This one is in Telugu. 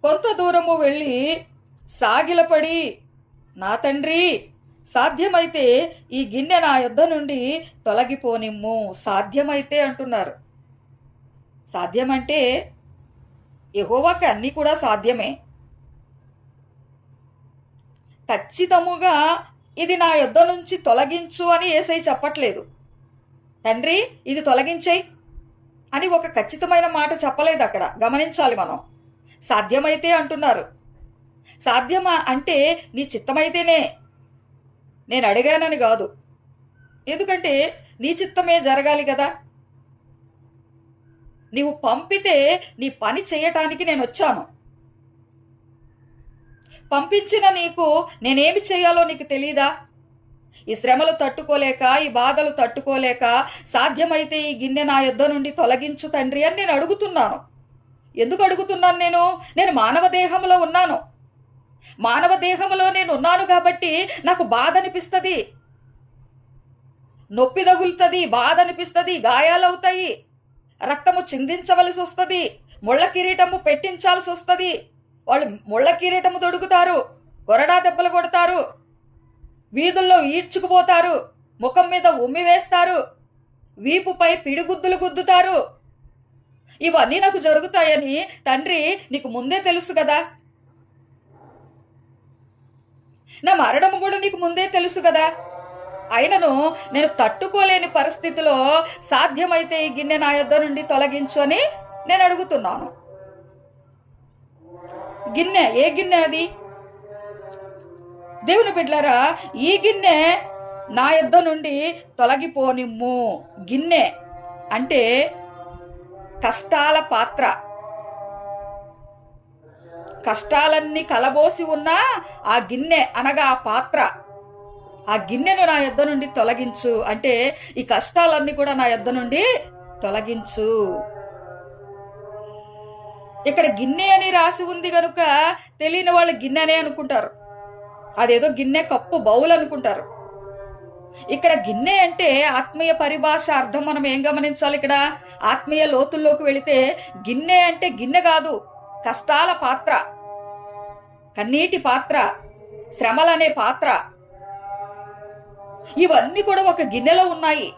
కొంత దూరము వెళ్ళి సాగిలపడి, నా తండ్రి, సాధ్యమైతే ఈ గిన్నె నా యొద్ద నుండి తొలగిపోనిమ్ము. సాధ్యమైతే అంటున్నారు. సాధ్యమంటే యెహోవాకి అన్నీ కూడా సాధ్యమే. ఖచ్చితముగా ఇది నా యొద్ద నుంచి తొలగించు అని యేసయ్య చెప్పట్లేదు. తండ్రి ఇది తొలగించేయి అని ఒక ఖచ్చితమైన మాట చెప్పలేదు అక్కడ. గమనించాలి మనం. సాధ్యమైతే అంటున్నారు. సాధ్యమా అంటే నీ చిత్తమైతేనే, నేను అడిగానని కాదు. ఎందుకంటే నీ చిత్తమే జరగాలి కదా. నీవు పంపితే నీ పని చేయటానికి నేను వచ్చాను. పంపించిన నీకు నేనేమి చేయాలో నీకు తెలీదా? ఈ శ్రమలు తట్టుకోలేక, ఈ బాధలు తట్టుకోలేక, సాధ్యమైతే ఈ గిన్నె నా యొద్ద నుండి తొలగించు తండ్రి అని నేను అడుగుతున్నాను. ఎందుకు అడుగుతున్నాను? నేను మానవ దేహంలో ఉన్నాను. మానవ దేహంలో నేను ఉన్నాను కాబట్టి నాకు బాధ అనిపిస్తుంది, నొప్పి తగులుతుంది, బాధ అనిపిస్తుంది, గాయాలవుతాయి, రక్తము చిందించవలసి వస్తుంది, ముళ్ళ కిరీటము పెట్టించాల్సి వస్తుంది. వాళ్ళు ముళ్ళ కిరీటము తొడుగుతారు, కొరడా దెబ్బలు కొడతారు, వీధుల్లో ఈడ్చుకుపోతారు, ముఖం మీద ఉమ్మి వేస్తారు, వీపుపై పిడిగుద్దులు గుద్దుతారు. ఇవన్నీ నాకు జరుగుతాయని తండ్రి నీకు ముందే తెలుసు కదా. నా మరణము కూడా నీకు ముందే తెలుసు కదా. అయినను నేను తట్టుకోలేని పరిస్థితిలో సాధ్యమైతే ఈ గిన్నె నా యొద్ద నుండి తొలగించు అని నేను అడుగుతున్నాను. గిన్నె, ఏ గిన్నె అది? దేవుని బిడ్డలారా, ఈ గిన్నె నా యొద్ద నుండి తొలగిపోనిమ్ము. గిన్నె అంటే కష్టాల పాత్ర. కష్టాలన్నీ కలబోసి ఉన్న ఆ గిన్నె అనగా ఆ పాత్ర, ఆ గిన్నెను నా యొద్ద నుండి తొలగించు అంటే ఈ కష్టాలన్నీ కూడా నా యొద్ద నుండి తొలగించు. ఇక్కడ గిన్నె అని రాసి ఉంది కనుక తెలియని వాళ్ళు గిన్నెనే అనుకుంటారు. అదేదో గిన్నె, కప్పు, బౌల్ అనుకుంటారు. ఇక్కడ గిన్నె అంటే ఆత్మీయ పరిభాష అర్థం మనం ఏం గమనించాలి? ఇక్కడ ఆత్మీయ లోతుల్లోకి వెళితే గిన్నె అంటే గిన్నె కాదు, కష్టాల పాత్ర, కన్నీటి పాత్ర, శ్రమలనే పాత్ర, ఇవన్నీ కూడా ఒక గిన్నెలో ఉన్నాయి.